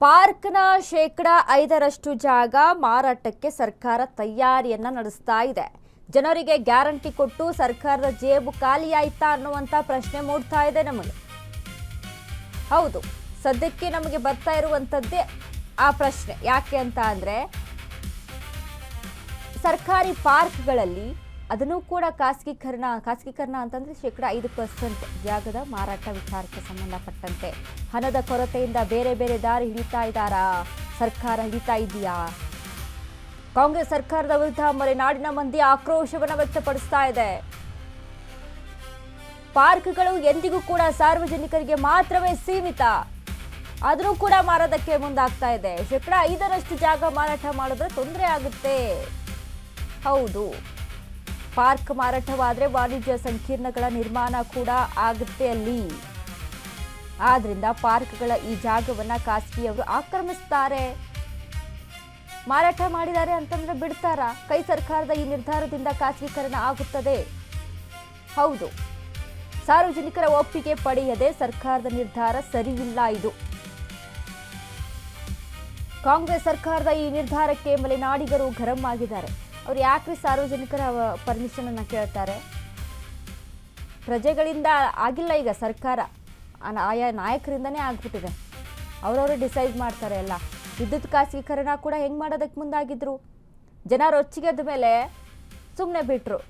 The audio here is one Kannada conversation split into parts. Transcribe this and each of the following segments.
ಪಾರ್ಕ್ನ ಶೇಕಡ 5ರಷ್ಟು ಜಾಗ ಮಾರಾಟಕ್ಕೆ ಸರ್ಕಾರ ತಯಾರಿಯನ್ನ ನಡೆಸ್ತಾ ಇದೆ. ಜನರಿಗೆ ಗ್ಯಾರಂಟಿ ಕೊಟ್ಟು ಸರ್ಕಾರದ ಜೇಬು ಖಾಲಿ ಆಯ್ತಾ ಅನ್ನುವಂತ ಪ್ರಶ್ನೆ ಮೂಡ್ತಾ ಇದೆ ನಮಗೆ. ಹೌದು, ಸದ್ಯಕ್ಕೆ ನಮಗೆ ಬರ್ತಾ ಇರುವಂತದ್ದೇ ಆ ಪ್ರಶ್ನೆ. ಯಾಕೆ ಅಂತ ಅಂದ್ರೆ ಸರ್ಕಾರಿ ಪಾರ್ಕ್ಗಳಲ್ಲಿ ಅದನ್ನು ಕೂಡ ಖಾಸಗೀಕರಣ ಅಂತಂದ್ರೆ ಶೇಕಡ 5% ಜಾಗದ ಮಾರಾಟ ವಿಚಾರಕ್ಕೆ ಸಂಬಂಧಪಟ್ಟಂತೆ ಹಣದ ಕೊರತೆಯಿಂದ ಬೇರೆ ಬೇರೆ ದಾರಿ ಹಿಡಿತಾ ಇದ್ದಾರಾ? ಸರ್ಕಾರ ಹಿಡಿತಾ ಇದೆಯಾ? ಕಾಂಗ್ರೆಸ್ ಸರ್ಕಾರದ ವಿರುದ್ಧ ಮಲೆನಾಡಿನ ಮಂದಿ ಆಕ್ರೋಶವನ್ನು ವ್ಯಕ್ತಪಡಿಸ್ತಾ ಇದೆ. ಪಾರ್ಕ್ಗಳು ಎಂದಿಗೂ ಕೂಡ ಸಾರ್ವಜನಿಕರಿಗೆ ಮಾತ್ರವೇ ಸೀಮಿತ, ಆದರೂ ಕೂಡ ಮಾರೋದಕ್ಕೆ ಮುಂದಾಗ್ತಾ ಇದೆ. ಶೇಕಡ 5ರಷ್ಟು ಜಾಗ ಮಾರಾಟ ಮಾಡಿದ್ರೆ ತೊಂದರೆ ಆಗುತ್ತೆ. ಹೌದು, ಪಾರ್ಕ್ ಮಾರಾಟವಾದರೆ ವಾಣಿಜ್ಯ ಸಂಕೀರ್ಣಗಳ ನಿರ್ಮಾಣ ಕೂಡ ಆಗುತ್ತೆ ಅಲ್ಲಿ. ಆದ್ರಿಂದ ಪಾರ್ಕ್ಗಳ ಈ ಜಾಗವನ್ನ ಖಾಸಗಿಯವರು ಆಕ್ರಮಿಸ್ತಾರೆ. ಮಾರಾಟ ಮಾಡಿದ್ದಾರೆ ಅಂತಂದ್ರೆ ಬಿಡ್ತಾರ? ಕೈ ಸರ್ಕಾರದ ಈ ನಿರ್ಧಾರದಿಂದ ಖಾಸಗೀಕರಣ ಆಗುತ್ತದೆ. ಹೌದು, ಸಾರ್ವಜನಿಕರ ಒಪ್ಪಿಗೆ ಪಡೆಯದೆ ಸರ್ಕಾರದ ನಿರ್ಧಾರ ಸರಿಯಿಲ್ಲ. ಇದು ಕಾಂಗ್ರೆಸ್ ಸರ್ಕಾರದ ಈ ನಿರ್ಧಾರಕ್ಕೆ ಮಲೆನಾಡಿಗರು ಗರಂ ಆಗಿದ್ದಾರೆ. ಅವ್ರು ಯಾಕ್ರಿ ಸಾರ್ವಜನಿಕರ ಪರ್ಮಿಷನ್ ಅನ್ನ ಕೇಳ್ತಾರೆ? ಪ್ರಜೆಗಳಿಂದ ಆಗಿಲ್ಲ, ಈಗ ಸರ್ಕಾರ ಆಯಾ ನಾಯಕರಿಂದನೇ ಆಗ್ಬಿಟ್ಟಿದೆ. ಅವರವರು ಡಿಸೈಡ್ ಮಾಡ್ತಾರೆ ಎಲ್ಲ. ವಿದ್ಯುತ್ ಖಾಸಗೀಕರಣ ಕೂಡ ಹೆಂಗ್ ಮಾಡೋದಕ್ಕೆ ಮುಂದಾಗಿದ್ರು, ಜನ ರೊಚ್ಚಿಗೆದ್ದ ಮೇಲೆ ಸುಮ್ಮನೆ ಬಿಟ್ರು.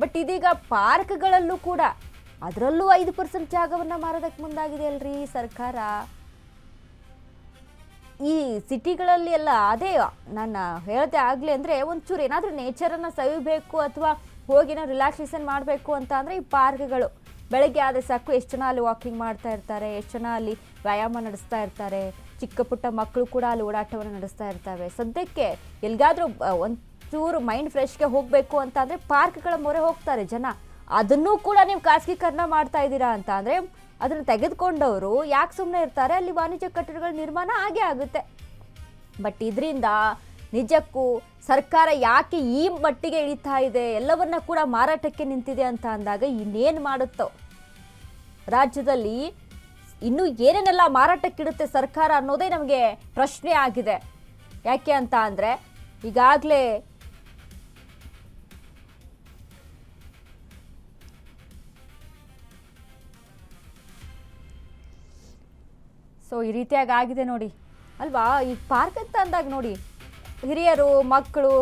ಬಟ್ ಇದೀಗ ಪಾರ್ಕ್ಗಳಲ್ಲೂ ಕೂಡ ಅದರಲ್ಲೂ 5% ಜಾಗವನ್ನ ಮಾರೋದಕ್ಕೆ ಮುಂದಾಗಿದೆ ಅಲ್ರಿ ಸರ್ಕಾರ. ಈ ಸಿಟಿಗಳಲ್ಲಿ ಎಲ್ಲ ಅದೇ ನಾನು ಹೇಳ್ದೆ ಆಗಲಿ ಅಂದರೆ ಒಂಚೂರು ಏನಾದರೂ ನೇಚರನ್ನು ಸವಿಬೇಕು ಅಥವಾ ಹೋಗಿನ ರಿಲ್ಯಾಕ್ಸೇಷನ್ ಮಾಡಬೇಕು ಅಂತ ಅಂದರೆ ಈ ಪಾರ್ಕ್ಗಳು ಬೆಳಗ್ಗೆ ಆದರೆ ಸಾಕು, ಎಷ್ಟು ಜನ ಅಲ್ಲಿ ವಾಕಿಂಗ್ ಮಾಡ್ತಾ ಇರ್ತಾರೆ, ಎಷ್ಟು ಜನ ಅಲ್ಲಿ ವ್ಯಾಯಾಮ ನಡೆಸ್ತಾ ಇರ್ತಾರೆ, ಚಿಕ್ಕ ಪುಟ್ಟ ಮಕ್ಕಳು ಕೂಡ ಅಲ್ಲಿ ಓಡಾಟವನ್ನು ನಡೆಸ್ತಾ ಇರ್ತವೆ. ಸದ್ಯಕ್ಕೆ ಎಲ್ಲಿಗಾದರೂ ಒಂಚೂರು ಮೈಂಡ್ ಫ್ರೆಶ್ಗೆ ಹೋಗಬೇಕು ಅಂತ ಅಂದರೆ ಪಾರ್ಕ್ಗಳ ಮೊರೆ ಹೋಗ್ತಾರೆ ಜನ. ಅದನ್ನೂ ಕೂಡ ನೀವು ಖಾಸಗೀಕರಣ ಮಾಡ್ತಾ ಇದ್ದೀರಾ ಅಂತ ಅಂದರೆ ಅದನ್ನು ತೆಗೆದುಕೊಂಡವರು ಯಾಕೆ ಸುಮ್ಮನೆ ಇರ್ತಾರೆ? ಅಲ್ಲಿ ವಾಣಿಜ್ಯ ಕಟ್ಟಡಗಳ ನಿರ್ಮಾಣ ಆಗೇ ಆಗುತ್ತೆ. ಬಟ್ ಇದರಿಂದ ನಿಜಕ್ಕೂ ಸರ್ಕಾರ ಯಾಕೆ ಈ ಮಟ್ಟಿಗೆ ಇಳಿತಾ ಇದೆ, ಎಲ್ಲವನ್ನ ಕೂಡ ಮಾರಾಟಕ್ಕೆ ನಿಂತಿದೆ ಅಂತ ಅಂದಾಗ ಇನ್ನೇನು ಮಾಡುತ್ತೋ? ರಾಜ್ಯದಲ್ಲಿ ಇನ್ನೂ ಏನೇನೆಲ್ಲ ಮಾರಾಟಕ್ಕಿಡುತ್ತೆ ಸರ್ಕಾರ ಅನ್ನೋದೇ ನಮಗೆ ಪ್ರಶ್ನೆ ಆಗಿದೆ. ಯಾಕೆ ಅಂತ ಅಂದರೆ ಈಗಾಗಲೇ ಈ ರೀತಿಯಾಗಿ ಆಗಿದೆ ನೋಡಿ ಅಲ್ವಾ. ಈ ಪಾರ್ಕ್ ಅಂತ ಅಂದಾಗ ನೋಡಿ, ಹಿರಿಯರು ಮಕ್ಕಳು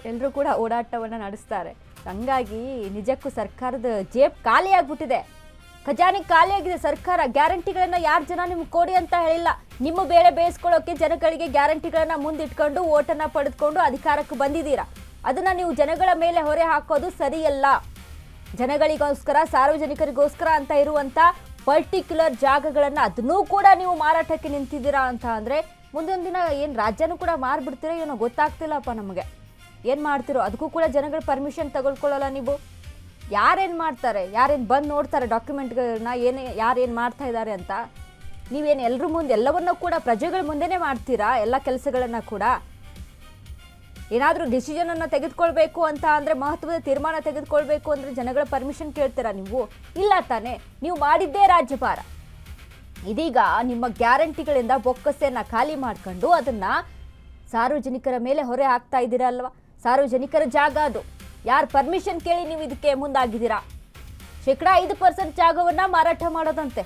ಎಲ್ಲರೂ ಕೂಡ ಓಡಾಟವನ್ನು ನಡೆಸ್ತಾರೆ. ಹಂಗಾಗಿ ನಿಜಕ್ಕೂ ಸರ್ಕಾರದ ಜೇಬ್ ಖಾಲಿ ಆಗ್ಬಿಟ್ಟಿದೆ, ಖಜಾನೆ ಖಾಲಿ ಆಗಿದೆ. ಸರ್ಕಾರ ಗ್ಯಾರಂಟಿಗಳನ್ನ ಯಾರು ಜನ ನಿಮ್ಗೆ ಕೊಡಿ ಅಂತ ಹೇಳಿಲ್ಲ. ನಿಮ್ಮ ಬೇಳೆ ಬೇಯಿಸ್ಕೊಳ್ಳೋಕೆ ಜನಗಳಿಗೆ ಗ್ಯಾರಂಟಿಗಳನ್ನ ಮುಂದಿಟ್ಕೊಂಡು ಓಟನ್ನ ಪಡೆದುಕೊಂಡು ಅಧಿಕಾರಕ್ಕೆ ಬಂದಿದ್ದೀರಾ. ಅದನ್ನ ನೀವು ಜನಗಳ ಮೇಲೆ ಹೊರೆ ಹಾಕೋದು ಸರಿಯಲ್ಲ. ಜನಗಳಿಗೋಸ್ಕರ, ಸಾರ್ವಜನಿಕರಿಗೋಸ್ಕರ ಅಂತ ಇರುವಂತ ಪರ್ಟಿಕ್ಯುಲರ್ ಜಾಗಗಳನ್ನ ಅದನ್ನೂ ಕೂಡ ನೀವು ಮಾರಾಟಕ್ಕೆ ನಿಂತಿದ್ದೀರಾ ಅಂತ ಅಂದ್ರೆ ಮುಂದೊಂದು ದಿನ ಏನು ರಾಜ್ಯನೂ ಕೂಡ ಮಾರ್ಬಿಡ್ತೀರೋ ಏನೋ ಗೊತ್ತಾಗ್ತಿಲ್ಲಪ್ಪ ನಮಗೆ. ಏನು ಮಾಡ್ತಿರೋ ಅದಕ್ಕೂ ಕೂಡ ಜನಗಳ ಪರ್ಮಿಷನ್ ತಗೊಳ್ಕೊಳ್ಳಲ್ಲ ನೀವು. ಯಾರೇನು ಮಾಡ್ತಾರೆ, ಯಾರೇನು ಬಂದು ನೋಡ್ತಾರೆ ಡಾಕ್ಯುಮೆಂಟ್ಗಳನ್ನ, ಯಾರೇನು ಮಾಡ್ತಾ ಇದ್ದಾರೆ ಅಂತ? ನೀವೇನು ಎಲ್ಲರ ಮುಂದೆ ಎಲ್ಲವನ್ನೂ ಕೂಡ ಪ್ರಜೆಗಳ ಮುಂದೆನೇ ಮಾಡ್ತೀರಾ ಎಲ್ಲ ಕೆಲಸಗಳನ್ನು ಕೂಡ? ಏನಾದರೂ ಡಿಸಿಷನನ್ನು ತೆಗೆದುಕೊಳ್ಬೇಕು ಅಂತ ಅಂದರೆ, ಮಹತ್ವದ ತೀರ್ಮಾನ ತೆಗೆದುಕೊಳ್ಬೇಕು ಅಂದರೆ ಜನಗಳ ಪರ್ಮಿಷನ್ ಕೇಳ್ತೀರಾ ನೀವು? ಇಲ್ಲ ತಾನೇ. ನೀವು ಮಾಡಿದ್ದೇ ರಾಜ್ಯಭಾರ. ಇದೀಗ ನಿಮ್ಮ ಗ್ಯಾರಂಟಿಗಳಿಂದ ಬೊಕ್ಕಸೆಯನ್ನು ಖಾಲಿ ಮಾಡ್ಕೊಂಡು ಅದನ್ನು ಸಾರ್ವಜನಿಕರ ಮೇಲೆ ಹೊರೆ ಹಾಕ್ತಾ ಇದ್ದೀರಾ ಅಲ್ವಾ? ಸಾರ್ವಜನಿಕರ ಜಾಗ ಅದು. ಯಾರು ಪರ್ಮಿಷನ್ ಕೇಳಿ ನೀವು ಇದಕ್ಕೆ ಮುಂದಾಗಿದ್ದೀರಾ? ಶೇಕಡ 5% ಜಾಗವನ್ನು ಮಾರಾಟ ಮಾಡೋದಂತೆ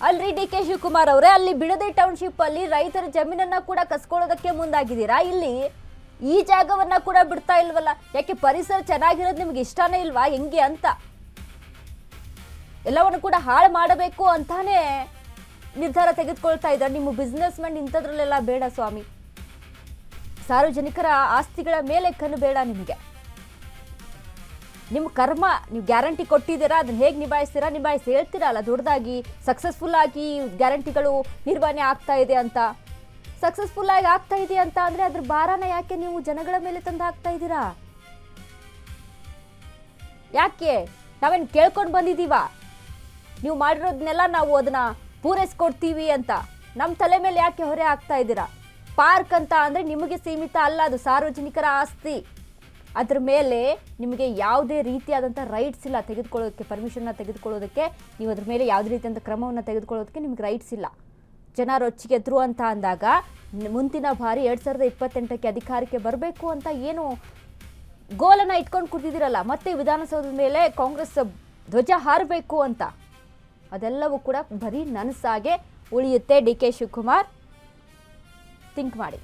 ಅಲ್ರಿ ಡಿ ಕೆ ಶಿವಕುಮಾರ್ ಅವರೇ. ಅಲ್ಲಿ ಬಿಡದಿ ಟೌನ್ಶಿಪ್ ಅಲ್ಲಿ ರೈತರ ಜಮೀನನ್ನ ಕೂಡ ಕಸ್ಕೊಳ್ಳೋದಕ್ಕೆ ಮುಂದಾಗಿದ್ದೀರಾ. ಇಲ್ಲಿ ಈ ಜಾಗವನ್ನ ಕೂಡ ಬಿಡ್ತಾ ಇಲ್ವಲ್ಲ? ಯಾಕೆ? ಪರಿಸರ ಚೆನ್ನಾಗಿರೋದು ನಿಮ್ಗೆ ಇಷ್ಟನೇ ಇಲ್ವಾ ಹೆಂಗೆ ಅಂತ? ಎಲ್ಲವನ್ನು ಕೂಡ ಹಾಳು ಮಾಡಬೇಕು ಅಂತಾನೆ ನಿರ್ಧಾರ ತೆಗೆದುಕೊಳ್ತಾ ಇದ್ದಾರೆ. ನಿಮ್ಮ ಬಿಸ್ನೆಸ್ ಮ್ಯಾನ್ ಇಂಥದ್ರಲ್ಲೆಲ್ಲ ಬೇಡ ಸ್ವಾಮಿ. ಸಾರ್ವಜನಿಕರ ಆಸ್ತಿಗಳ ಮೇಲೆ ಕಣ್ಣು ಬೇಡ ನಿಮಗೆ. ನಿಮ್ಮ ಕರ್ಮ, ನೀವು ಗ್ಯಾರಂಟಿ ಕೊಟ್ಟಿದ್ದೀರಾ, ಅದನ್ನ ಹೇಗೆ ನಿಭಾಯಿಸಿ ಹೇಳ್ತೀರಲ್ಲ ದೊಡ್ಡದಾಗಿ, ಸಕ್ಸಸ್ಫುಲ್ ಆಗಿ ಗ್ಯಾರಂಟಿಗಳು ನಿರ್ವಹಣೆ ಆಗ್ತಾ ಇದೆ ಅಂತ. ಸಕ್ಸಸ್ಫುಲ್ ಆಗಿ ಆಗ್ತಾ ಇದೆ ಅಂತ ಅಂದ್ರೆ ಅದ್ರ ಭಾರನ ಯಾಕೆ ನೀವು ಜನಗಳ ಮೇಲೆ ತಂದು ಹಾಕ್ತಾ ಇದ್ದೀರಾ? ಯಾಕೆ? ನಾವೇನು ಕೇಳ್ಕೊಂಡು ಬಂದಿದ್ದೀವ ನೀವು ಮಾಡಿರೋದನ್ನೆಲ್ಲ ನಾವು ಅದನ್ನ ಪೂರೈಸ್ಕೊಡ್ತೀವಿ ಅಂತ? ನಮ್ಮ ತಲೆ ಮೇಲೆ ಯಾಕೆ ಹೊರೆ ಹಾಕ್ತಾ ಇದ್ದೀರಾ? ಪಾರ್ಕ್ ಅಂತ ಅಂದ್ರೆ ನಿಮಗೆ ಸೀಮಿತ ಅಲ್ಲ, ಅದು ಸಾರ್ವಜನಿಕರ ಆಸ್ತಿ. ಅದ್ರ ಮೇಲೆ ನಿಮಗೆ ಯಾವುದೇ ರೀತಿಯಾದಂಥ ರೈಟ್ಸ್ ಇಲ್ಲ ತೆಗೆದುಕೊಳ್ಳೋದಕ್ಕೆ, ಪರ್ಮಿಷನ್ನ ತೆಗೆದುಕೊಳ್ಳೋದಕ್ಕೆ, ನೀವು ಅದ್ರ ಮೇಲೆ ಯಾವುದೇ ರೀತಿಯಾದಂಥ ಕ್ರಮವನ್ನು ತೆಗೆದುಕೊಳ್ಳೋದಕ್ಕೆ ನಿಮ್ಗೆ ರೈಟ್ಸ್ ಇಲ್ಲ. ಜನ ರೊಚ್ಚಿಗೆದ್ರು ಅಂತ ಅಂದಾಗ ಮುಂದಿನ ಬಾರಿ 2028ಕ್ಕೆ ಅಧಿಕಾರಕ್ಕೆ ಬರಬೇಕು ಅಂತ ಏನು ಗೋಲನ್ನು ಇಟ್ಕೊಂಡು ಕೂತಿದ್ದೀರಲ್ಲ, ಮತ್ತೆ ವಿಧಾನಸೌಧದ ಮೇಲೆ ಕಾಂಗ್ರೆಸ್ ಧ್ವಜ ಹಾರಬೇಕು ಅಂತ, ಅದೆಲ್ಲವೂ ಕೂಡ ಬರೀ ನನಸಾಗೆ ಉಳಿಯುತ್ತೆ. ಡಿ ಕೆ ಶಿವಕುಮಾರ್ ಥಿಂಕ್ ಮಾಡಿ.